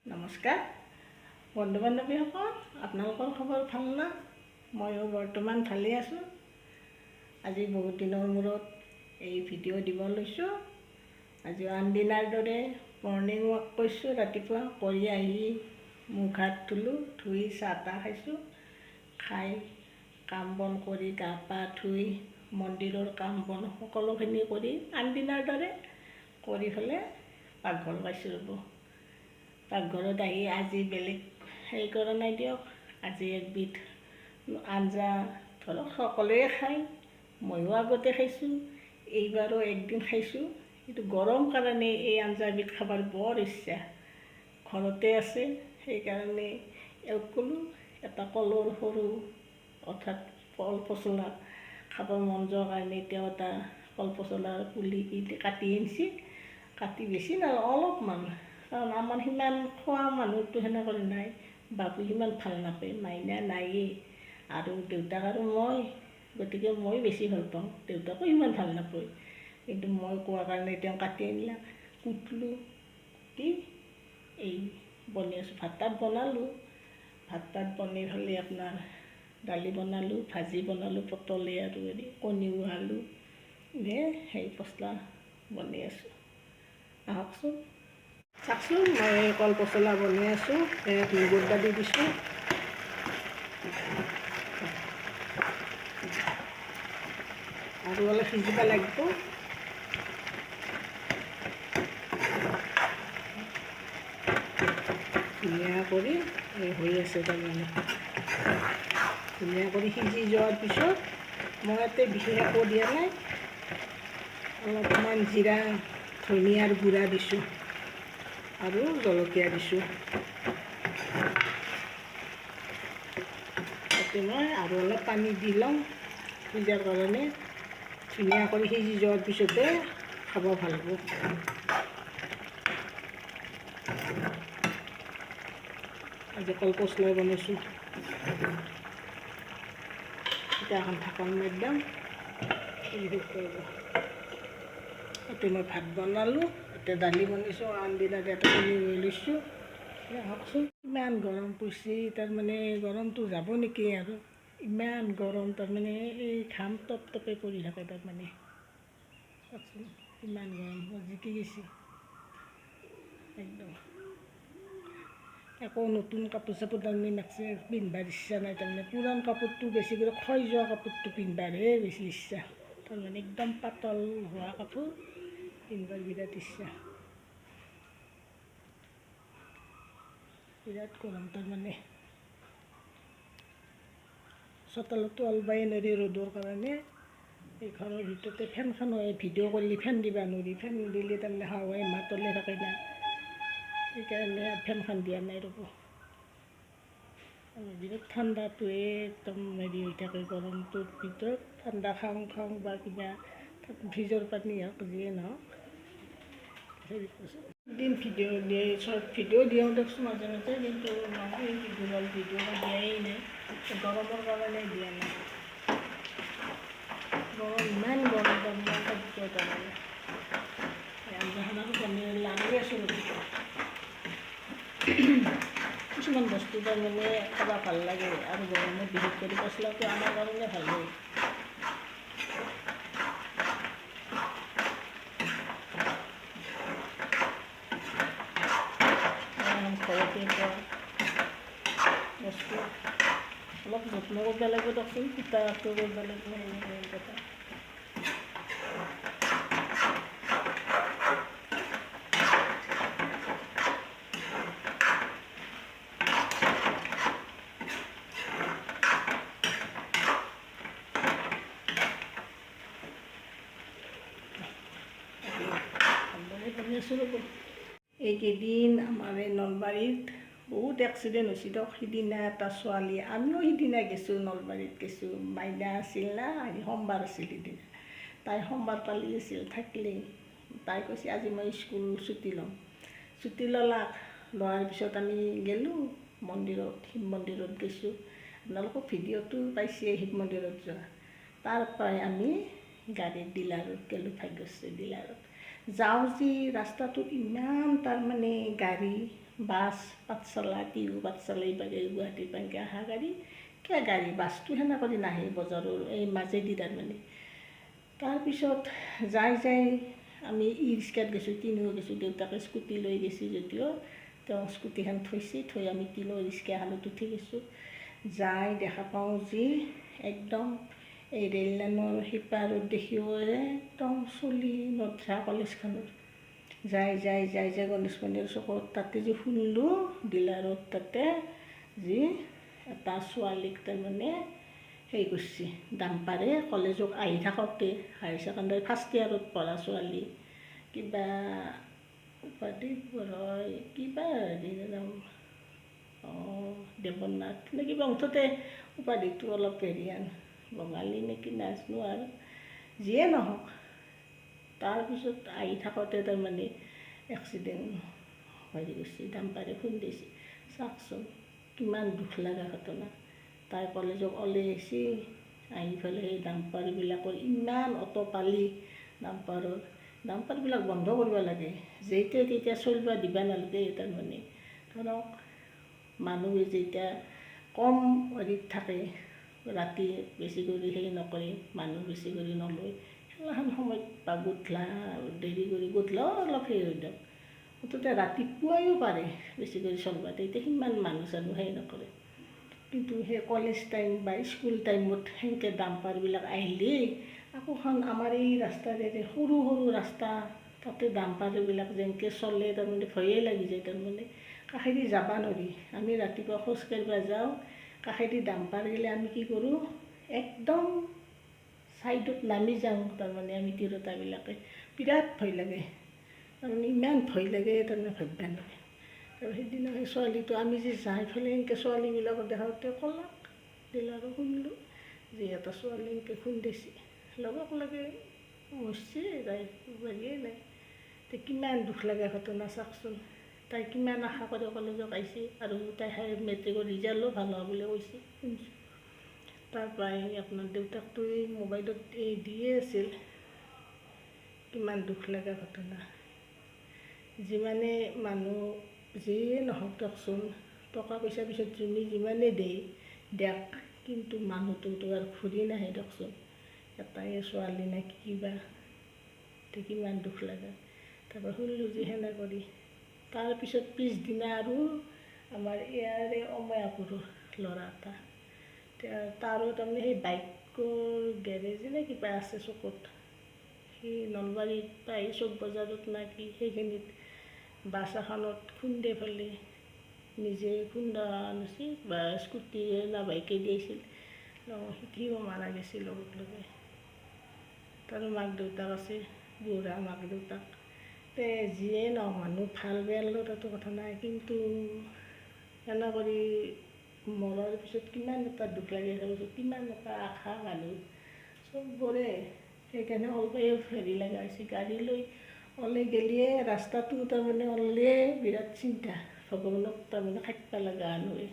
নমস্কাৰ বন্ধু বান্ধৱীসকল, আপোনালোকৰ খবৰ ভাল না? ময়ো বৰ্তমান ভালেই আছোঁ। আজি বহুত দিনৰ মূৰত এই ভিডিঅ' দিব লৈছোঁ। আজি আনদিনাৰ দৰে মৰ্ণিং ৱাক কৰিছোঁ। ৰাতিপুৱা কৰি আহি মুখ হাত ধুলোঁ, ধুই চাহ তাহ খাইছোঁ। খাই কাম বন কৰি গা পা ধুই মন্দিৰৰ কাম বন সকলোখিনি কৰি আনদিনাৰ দৰে কৰি পেলাই পাকঘৰ পাইছোঁ ৰ'ব। পাকঘৰত আহি আজি বেলেগ হেৰি কৰা নাই দিয়ক। আজি একবিধ আঞ্জা ধৰক সকলোৱে খায়, ময়ো আগতে খাইছোঁ, এইবাৰো একদিন খাইছোঁ। কিন্তু গৰম কাৰণে এই আঞ্জাবিধ খাবৰ বৰ ইচ্ছা, ঘৰতে আছে সেইকাৰণে এওঁক ক'লোঁ এটা কলৰ সৰু অৰ্থাৎ কল পচলা খাব মন যোৱাৰ কাৰণে তেওঁ এটা কল পচলাৰ পুলি কাটি আনিছে। কাটি বেছি নাই অলপমান, কাৰণ আমাৰ সিমান খোৱা মানুহটো সেনেকৈ নাই। বাবু সিমান ভাল নাপায়, মাইনা নায়েই আৰু দেউতাক আৰু মই, গতিকে মই বেছি ভাল পাওঁ, দেউতাকো সিমান ভাল নাপায়। কিন্তু মই কোৱাৰ কাৰণে তেওঁ কাটি আনিলাক, কুটলোঁ, কুটি এই বনাই আছোঁ। ভাত তাত বনালোঁ, ভাত তাত বনাই পেলাই আপোনাৰ দালি বনালোঁ, ভাজি বনালোঁ, পটলে আৰু হেৰি কণীও আলু সেই পচলা বনাই আছোঁ। আহকচোন চাওকচোন, মই কল পচলা বনাই আছোঁ। মগুৰ দালি দিছোঁ, আৰু অলপ সিজিব লাগিব। ধুনীয়া কৰি হৈ আছে তাৰমানে। ধুনীয়া কৰি সিজি যোৱাৰ পিছত মই ইয়াতে বিশেষ একো দিয়া নাই, অলপমান জিৰা ধনিয়াৰ গুড়া দিছোঁ আৰু জলকীয়া দিছোঁ। তাতে মই আৰু অলপ পানী দি লওঁ সিজাৰ কাৰণে। ধুনীয়া কৰি সিজি যোৱাৰ পিছতে খাব ভাল হ'ব। আজি কল পচলা বনাইছোঁ। এতিয়া এখন ঢাকন মাৰি দিম। এতিয়া মই ভাত বনালোঁ, এতিয়া দালি বনাইছোঁ, আনদিনাত এটা কণী লৈ লৈছোঁ। আহকচোন, ইমান গৰম পৰিছে, তাৰমানে গৰমটো যাব নেকি আৰু। ইমান গৰম তাৰমানে এই ঘাম টপ টপে পৰি থাকে তাৰমানে। চাওকচোন ইমান গৰম, জিকি গৈছে একদম। একো নতুন কাপোৰ চাপোৰ তাৰমানে নাকছে পিন্ধিবৰ ইচ্ছা নাই তাৰমানে। পুৰাণ কাপোৰটো বেছি কৰি ক্ষয় যোৱা কাপোৰটো পিন্ধিবাৰহে বেছি ইচ্ছা তাৰমানে। একদম পাতল হোৱা কাপোৰ পিন্ধিবৰ বিৰাট ইচ্ছা। বিৰাট গৰম তাৰমানে, চোতালতো ওলাবই নোৱাৰি ৰ'দৰ কাৰণে। এই ঘৰৰ ভিতৰতে ফেনখন হয়, ভিডিঅ' কৰিলে ফেন দিব নোৱাৰি, ফেন দিলে তাৰমানে হাৱাই মাতলে থাকে না, সেইকাৰণে ফেনখন দিয়া নাই ৰ'ব। বিৰাট ঠাণ্ডাটোৱে একদম হেৰি হৈ থাকে গৰমটোৰ ভিতৰত। ঠাণ্ডা খাওঁ খাওঁ বা কিবা ফ্ৰিজৰ পানী হওক যিয়ে নহওক হেৰি কৰিছোঁ। এদিন ভিডিঅ' দিয়ে, শ্বৰ্ট ভিডিঅ' দিওঁ দেখোন মাজে মাজে, কিন্তু নহয় গুগল ভিডিঅ' দিয়াই নাই, গৰমৰ কাৰণে দিয়া নাই। গৰম ইমান গৰম তাৰমানে সহ্য তাৰমানে। আঞ্জাখন আৰু বনাই লাগি আছোঁ ৰ'ব। কিছুমান বস্তু তাৰমানে খাব ভাল লাগে আৰু গৰমত বিশেষ কৰি পচলাটো আমাৰ কাৰণে ভাল লাগে। ঘৰতে পোৱা বস্তু অলপ যত্ন কৰিব লাগিব দিয়কচোন, সূতাটো কৰিব লাগিব, সেই কথা। এইকেইদিন আমাৰ এই নলবাৰীত বহুত এক্সিডেণ্ট হৈছে দিয়ক। সিদিনা এটা ছোৱালী, আমিও সিদিনা গেছোঁ, নলবাৰীত গেছোঁ। মাইনা আছিল না, সোমবাৰ আছিল সিদিনা। তাই সোমবাৰ পালি আছিল, থাকিলেই তাই কৈছে আজি মই স্কুল ছুটি ল'ম। ছুটি ল'লাক, লোৱাৰ পিছত আমি গ'লোঁ মন্দিৰত, শিৱ মন্দিৰত গৈছোঁ। আপোনালোকক ভিডিঅ'টো পাইছে শিৱ মন্দিৰত যোৱা। তাৰ পৰাই আমি গাড়ীৰ ডিলাৰত গ'লোঁ, ভাগ্যশ্ৰী ডিলাৰত। যাওঁ যি ৰাস্তাটোত ইমান তাৰমানে গাড়ী বাছ পাঠশালা টিহু পাঠশালা এইবাগে গুৱাহাটীৰ পানকৈ অহা গাড়ী কিয় গাড়ী বাছটো সেনে কৰি নাহে বজাৰৰ এই মাজেদি তাৰমানে। তাৰপিছত যাই আমি ই ৰিক্সাত গৈছোঁ, তিনিও গৈছোঁ। দেউতাকে স্কুটি লৈ গৈছে যদিও তেওঁ স্কুটিখন থৈ আমি তিনিও ৰিক্সাখনত উঠি গৈছোঁ। যাই দেখা পাওঁ যি একদম এই ৰেল লাইনৰ সিপাৰত দেখিও একদম চলি নধৰা কলেজখনৰ যাই গণেশ মন্দিৰৰ চকত তাতে যে শুনিলোঁ ডিলাৰত তাতে যি এটা ছোৱালীক তাৰমানে সেই কৰিছে ডাম্পাৰে কলেজক আহি থাকোঁতে হায়াৰ ছেকেণ্ডাৰী ফাৰ্ষ্ট ইয়াৰত পঢ়া ছোৱালী কিবা উপাধি হয় কিবা হেৰি নাম দেৱনাথ নে কিবা মুঠতে উপাধিটো অলপ হেৰিয়ান বঙালী নেকি নাজানো আৰু যিয়ে নহওক। তাৰপিছত আহি থাকোঁতে তাৰমানে এক্সিডেণ্ট হেৰি গৈছে ডাম্পাৰে খুন্দিছে। চাওকচোন কিমান দুখ লগা ঘটনা। তাই কলেজক ওলাই আহিছে, আহি পেলাই সেই ডাম্পাৰবিলাকৰ ইমান অট পালি ডাম্পাৰবিলাক বন্ধ কৰিব লাগে, যেতিয়া তেতিয়া চলিব দিব নালাগে। তাৰমানে ধৰক মানুহে যেতিয়া কম হেৰিত থাকে ৰাতি বেছি কৰি হেৰি নকৰে, মানুহ বেছি কৰি নলয়, সেইগিলাখান সময়ত বা গধূলা দেৰি কৰি গধূলাও অলপ হেৰি হৈ দিয়ক। মুঠতে ৰাতিপুৱাইও পাৰে বেছি কৰি চলিব, তেতিয়া সিমান মানুহ চানুহ হেৰি নকৰে। কিন্তু সেই কলেজ টাইম বা স্কুল টাইমত সেনেকৈ ডাম্পাৰবিলাক আহিলেই আকৌখন আমাৰ এই ৰাস্তাৰে সৰু ৰাস্তা তাতে ডাম্পাৰবিলাক যেনেকৈ চলে তাৰমানে ভয়ে লাগি যায়। তাৰমানে কাষেদি যাব নোৱাৰি। আমি ৰাতিপুৱা খোজকাঢ়িব যাওঁ, কাষেদি ডাম্পাৰ গ'লে আমি কি কৰোঁ একদম ছাইডত নামি যাওঁ। তাৰমানে আমি তিৰোতাবিলাকে বিৰাট ভয় লাগে, তাৰমানে ইমান ভয় লাগে তাৰমানে ভাবিব নোৱাৰে। আৰু সেইদিনা সেই ছোৱালীটো আমি যে যাই পেলাই এনেকৈ ছোৱালীবিলাকক দেখাওঁতে ক'লাক ডিলাৰো শুনিলোঁ যে এটা ছোৱালী এনেকৈ খুন্দিছে, লগে মৰছে যাই বাহিয়ে নাই। তে কিমান দুখ লগা ঘটনা চাওকচোন। তাই কিমান আশা কৰি কলেজত আহিছে আৰু তাই মেট্ৰিকৰ ৰিজাল্টো ভাল হোৱা বুলি কৈছে শুনিছোঁ। তাৰপৰাই আপোনাৰ দেউতাকটো এই মোবাইলত দিয়ে আছিল। কিমান দুখ লগা ঘটনা। যিমানে মানুহ যিয়ে নহওক দিয়কচোন, টকা পইচাৰ পিছত যিমানে দিয়ক, কিন্তু মানুহটোতো আৰু ঘূৰি নাহে দিয়কচোন। এটাই ছোৱালী নে কিবা, কিমান দুখ লগা। তাৰপৰা শুনিলোঁ যে সেনে কৰি তাৰপিছত পিছদিনা আৰু আমাৰ ইয়াৰে অময়াপুৰৰ ল'ৰা এটা তাৰো তাৰমানে সেই বাইকৰ গেৰেজ নে কিবা আছে চকত, সেই নলবাৰীত পাই চক বজাৰত না কি সেইখিনিত বাছ এখনত খুন্দি ফেলে নিজে খুন্দা নাছিল বা স্কুটিয়ে না বাইকে দিছিল, সিও মাৰা গৈছিল লগে। তাৰ মাক দেউতাক আছে, বুঢ়া মাক দেউতাক। তে যিয়ে নহওক মানুহ ভাল বেয়াৰ লগতো কথা নাই, কিন্তু এনে কৰি মৰাৰ পিছত কিমান এটা দুখ লাগে চাবচোন, কিমান এটা আশা মানুহ চবৰে। সেইকাৰণে অলপে হেৰি লগা হৈছে, গাড়ী লৈ ওলাই গেলিয়ে ৰাস্তাটো তাৰমানে ওলাই বিৰাট চিন্তা, ভগৱানক তাৰমানে খাটিব লগা নহয়।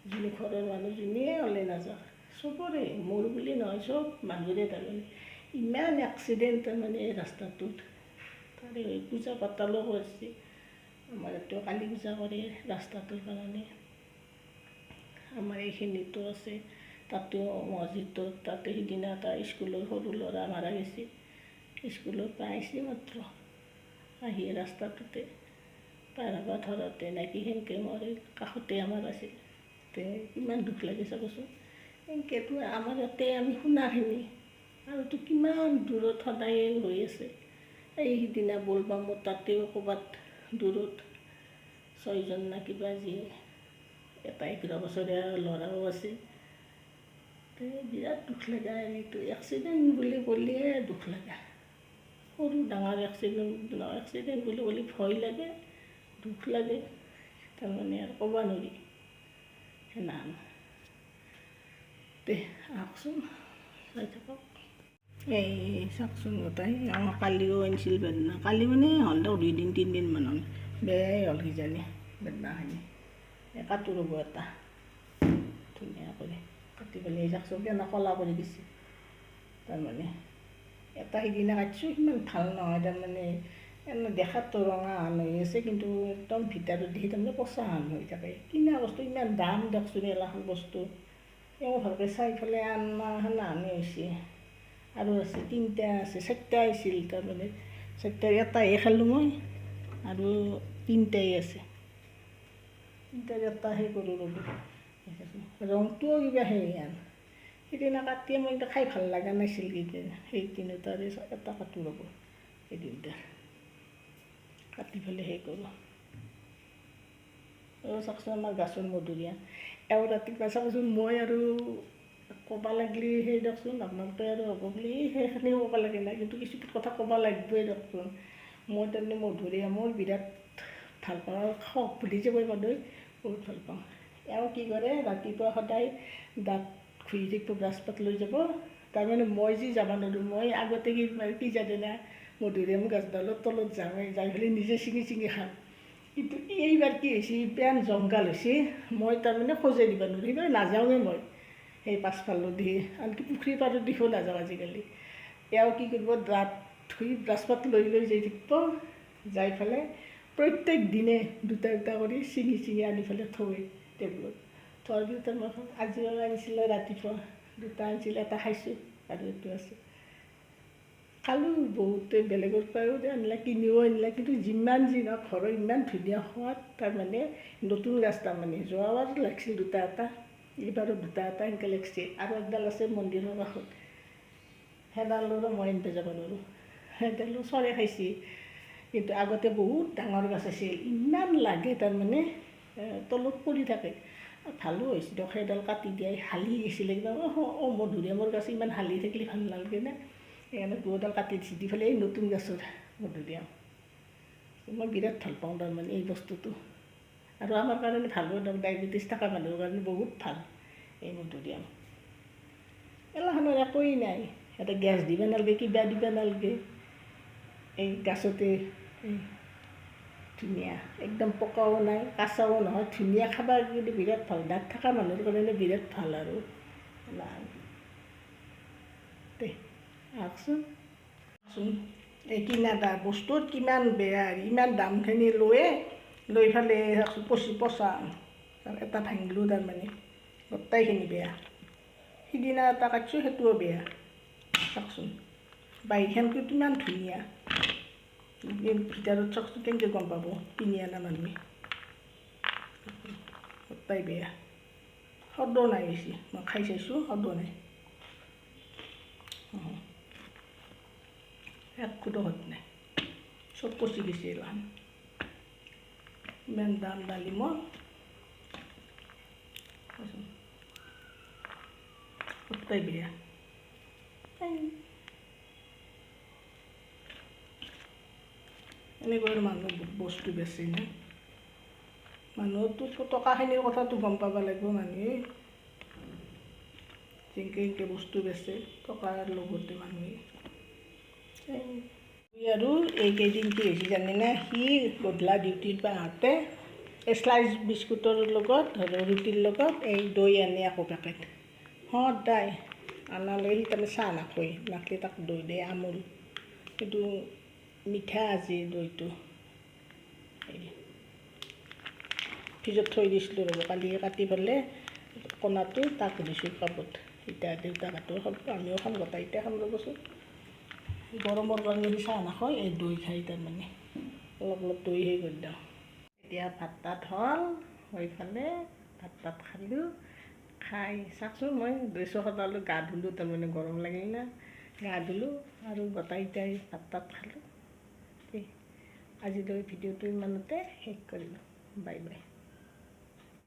যোনে ঘৰৰ মানুহ যোনে ওলাই নাযাওক চবৰে, মোৰ বুলি নহয় চব মানুহৰে তাৰমানে ইমান এক্সিডেণ্ট তাৰমানে এই ৰাস্তাটোত। তাৰে পূজা পাতলো কৰিছে, আমাৰ ইয়াতো কালী পূজা কৰে ৰাস্তাটোৰ কাৰণে। আমাৰ এইখিনিতো আছে, তাতেও মছজিদত তাতে সিদিনা এটা স্কুলৰ সৰু ল'ৰা মাৰা গৈছে, স্কুলৰ পৰা আহিছে মাত্ৰ আহি ৰাস্তাটোতে পাৰ হ'ব ধৰতে নাকি সেনেকৈ মৰে, কাষতে আমাৰ আছিল। তে কিমান দুখ লাগে চাবচোন। সেনেকৈতো আমাৰ ইয়াতে আমি শুনাখিনি আৰুতো কিমান দূৰত সদায়ে হৈ আছে। এই সিদিনা বলবামত তাতেও ক'ৰবাত দূৰত 6জন না কিবা যিয়ে এটা 11 বছৰীয়া ল'ৰাও আছে। বিৰাট দুখ লগা। এইটো এক্সিডেণ্ট বুলি ক'লে দুখ লগা, সৰু ডাঙৰ এক্সিডেণ্ট বুলি ক'লে ভয় লাগে, দুখ লাগে, তাৰমানে আৰু ক'ব নোৱাৰি সেনান। আহকচোন চাই থাকক। এই চাওকচোন গোটাই কালিও আনিছিল বেদনা, কালি মানে হ'ল দিয়ক 2 দিন 3 দিনমান হ'ল, বেয়াই হ'ল কিজানি বেদনাখিনি। কাটো ৰ'ব এটা ধুনীয়া কৰি কাটি পেলাই চাওকচোন কেনে ক'লা কৰি দিছে। তাৰমানে এটা সিদিনা কাটিছোঁ সিমান ভাল নহয়, তাৰমানে এনে দেখাততো ৰঙা হান হৈ আছে, কিন্তু একদম ভিতৰত দেখি তাৰমানে পচা হান হৈ থাকে। কিনা বস্তু ইমান দাম দিয়কচোন, এলাখন বস্তু এওঁ ভালকৈ চাই পেলাই আনা হানি হৈছে। আৰু আছে 3টা আছে, 4টা আহিছিল তাৰমানে 4টাৰ এটাহে খালোঁ মই, আৰু 3টাই আছে। 3টাৰ এটা সেই কৰোঁ ৰ'ব, ৰংটোও কিবা হেৰিয়ান। সেইদিনা কাটি মই খাই ভাল লগা নাছিল, সেই 3টাৰে এটা কাটোঁ ৰ'ব, এই 2টা কাটি পেলাই সেই কৰোঁ। চাওকচোন আমাৰ গাছৰ মধুৰিআম, এওঁ ৰাতিপুৱা চাওকচোন, মই আৰু ক'ব লাগিলে সেই দিয়কচোন, আপোনালোকে আৰু হ'ব বুলি সেইখিনি ক'ব লাগে নাই, কিন্তু কিছু কথা ক'ব লাগিবই দিয়কচোন। মই তাৰমানে মধুৰিআমৰ বিৰাট ভাল পাওঁ, শখ বুলি যে মই মানুহে বহুত ভাল পাওঁ। এওঁ কি কৰে, ৰাতিপুৱা সদায় দাঁত ঘঁহি থাকিব, ব্ৰাছ পাত লৈ যাব। তাৰমানে মই যি যাব নোৱাৰোঁ, মই আগতে কি জানে, মধুৰিআম গছডালৰ তলত যাওঁৱেই, যাই পেলাই নিজে ছিঙি খাওঁ। কিন্তু এইবাৰ কি হৈছে, পেন জংঘল হৈছে, মই তাৰমানে খোজে দিব নোৱাৰোঁ, সেইবাৰ নাযাওঁৱেই মই সেই পাছফালৰ দি, আনকি পুখুৰী পাৰৰ দিশো নাযাওঁ আজিকালি। এওঁ কি কৰিব, দাঁত ধুই ব্ৰাছ পাত লৈ যাই থাকিব, যাই পেলাই প্ৰত্যেক দিনে 2টা কৰি ছিঙি আনি পেলাই থৈ টেবুলত। থোৱাৰ পিছত মই আজিও আনিছিলে, ৰাতিপুৱা 2টা আনিছিলে, এটা খাইছোঁ আৰু এইটো আছে। খালোঁ বহুতে, বেলেগৰ পৰাও আনিলে, কিনিও আনিলে, কিন্তু যিমান যি নহওক ঘৰৰ ইমান ধুনীয়া সোৱাদ। তাৰমানে নতুন গাছ, তাৰমানে যোৱাবাৰ লাগিছিল 2টা এটা, এইবাৰো 2টা এটা এনেকৈ লাগিছে। আৰু একডাল আছে মন্দিৰৰ কাষত, সেইডালৰো মই আনিব যাব নোৱাৰোঁ, সেইডালো চৰাই খাইছে। কিন্তু আগতে বহুত ডাঙৰ গাছ আছিল, ইমান লাগে তাৰমানে তলত পৰি থাকে। ভালো হৈছে দিয়ক, সেইডাল কাটি দিয়াই হালি গৈছিলে একদম। মধুৰিআমৰ গছ ইমান হালি থাকিলে ভাল নালাগে নে, সেইকাৰণে 2ডাল কাটি দিছে, দি পেলাই এই নতুন গছৰ মধুৰিআম। মই বিৰাট ভাল পাওঁ তাৰমানে এই বস্তুটো, আৰু আমাৰ কাৰণে ভালো দিয়ক, ডায়েবেটিছ থকা মানুহৰ কাৰণে বহুত ভাল এই মধুৰিআম। এলাখনৰ একোৱেই নাই, সিহঁতে গেছ দিব নালাগে, কিবা দিব নালাগে, এই গাছতে ধুনীয়া, একদম পকাও নাই, কাঁচাও নহয়, ধুনীয়া খাব কিন্তু বিৰাট ভাল, দাঁত থকা মানুহৰ কাৰণে বিৰাট ভাল। আৰু দে আহকচোন, এই কিনা বস্তুত কিমান বেয়া, ইমান দামখিনি লৈ পেলাই পচা এটা ভাঙিলোঁ, তাৰমানে গোটেইখিনি বেয়া। সিদিনা এটা কাটিছোঁ, সেইটোও বেয়া। চাওকচোন বাৰীখনটো কিমান ধুনীয়া, ভিতৰত চাওকচোন কেনেকৈ গম পাব কিনি অনা মানুহে, গোটেই বেয়া। সদো নাই বেছি, মই খাই চাইছোঁ, সদো নাই, এক খুদো সোৱাদ নাই, চব পচি গৈছে এইগিলাখান। ইমান দাম ডালিমৰ, গোটেই বেয়া। এনেকৈ মানুহ বস্তু বেচে নে, মানুহৰতো টকাখিনিৰ কথাটো গম পাব লাগিব মানুহে, যেনেকৈ বস্তু বেচে টকাৰ লগতে মানুহে। আৰু এইকেইদিন কি হৈছে জানেনে, সি গধূলা ডিউটিৰ পৰা আহোঁতে এই শ্লাইচ বিস্কুটৰ লগত ৰুটিৰ লগত এই দৈ আনি আকৌ পেকেট সদায় আনালৈ, সি তাৰমানে চাহ নাখায়, তাক দৈ দিয়ে আমুল, কিন্তু মিঠা আজি দৈটো। ফ্ৰিজত থৈ দিছিলোঁ ৰ'ব, কালি কাটি পেলাই কণাটো তাক দিছোঁ কাপত, এতিয়া দেউতাকতো আমিও খাম, গোটেইকেইটা খাম ৰ'বচোন। গৰমৰ কাৰণে চাহ নাখায়, এই দৈ খাই, তাৰমানে অলপ দৈ সেই কৰি দিওঁ। এতিয়া ভাত তাত হ'ল, হৈ পেলাই ভাত তাত খালোঁ, খাই চাওকচোন মই ড্ৰেছো সলালোঁ, গা ধুলোঁ, তাৰমানে গৰম লাগিল না, গা ধুলোঁ আৰু গোটেইকেইটাই ভাত তাত খালোঁ। আজিলৈ ভিডিঅ'টো ইমানতে শেষ কৰিলোঁ, বাই বাই।